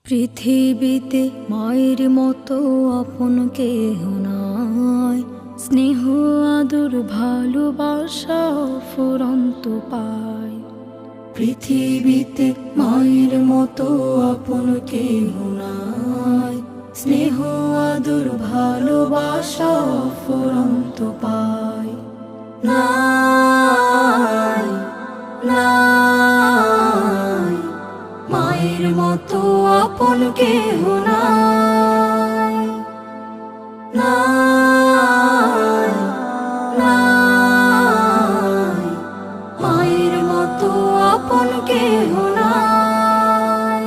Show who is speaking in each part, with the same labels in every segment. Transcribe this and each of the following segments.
Speaker 1: পৃথিবীতে মায়ের মতো আপন কেহ নাই, স্নেহ আদর ভালোবাসা ফুরন্ত পায়। পৃথিবীতে মায়ের মতো আপন কেহ নাই, স্নেহ আদর ভালোবাসা ফুরন্ত পায়। নাই নাই মায়ের মতো আপন কেহ নাই। নাই নাই মায়ের মতো আপন কেহ নাই।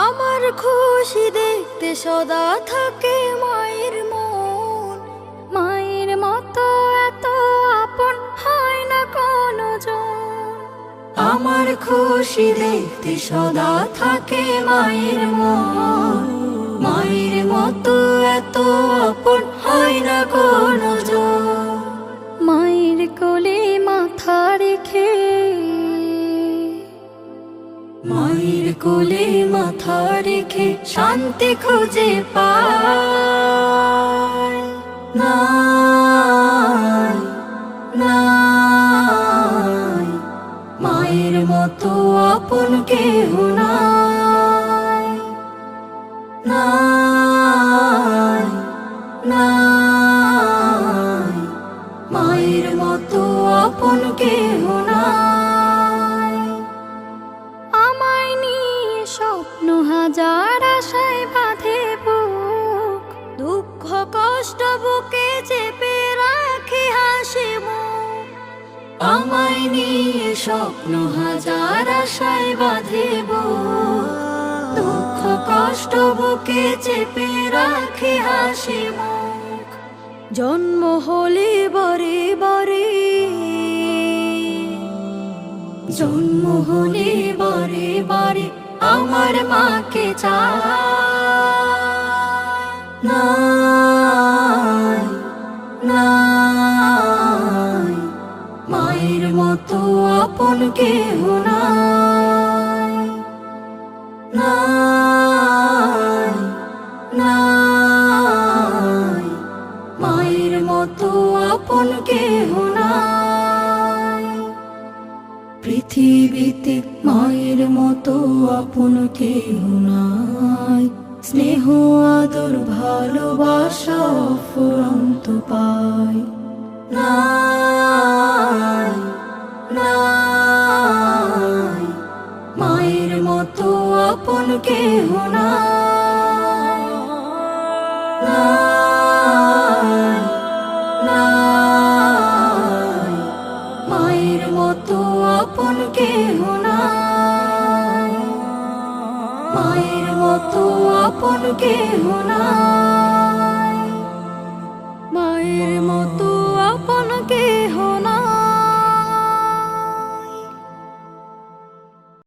Speaker 1: আমার খুশি দেখতে সদা থাকে মায়ের মন, মায়ের মতো এত আপন হয় না কোনো জন। আমার খুশি দেখতে সদা থাকে মায়ের মন, মায়ের মতো এত আপন হয় না কোনো জন। মায়ের কোলে মাথা রেখে, মায়ের কোলে মাথা রেখে শান্তি খুঁজে পায়। নাই নাই মায়ের মতো আপন কেহ নাই। নাই নাই মায়ের মতো আপন কেহ নাই। আমায় নিয়ে স্বপ্ন হাজার আশায় বাঁধে বুক, দুঃখ কষ্ট বুকে চেপে রাখে হাসি মুখ। আমায় নিয়ে স্বপ্ন হাজার আশায় বাঁধে বুক, দুঃখ কষ্ট বুকে চেপে রাখে হাসি মুখ। জন্ম হলে বারে বারে, জন্ম হলে বারে বারে আমার মাকে চায়। নাই নাই মায়ের মতো আপন কেহ নাই। নাই নাই মায়ের মতো আপন কেহ নাই। পৃথিবীতে মায়ের মতো আপন কেহ নাই, স্নেহ আদর ভালোবাসা ফুরন্ত পায়। নাই নাই মায়ের মতো আপন কেহ নাই। নাই নাই মায়ের মতো আপন কেহ নাই। মায়ের মতো আপন কেহ নাই। মায়ের মতো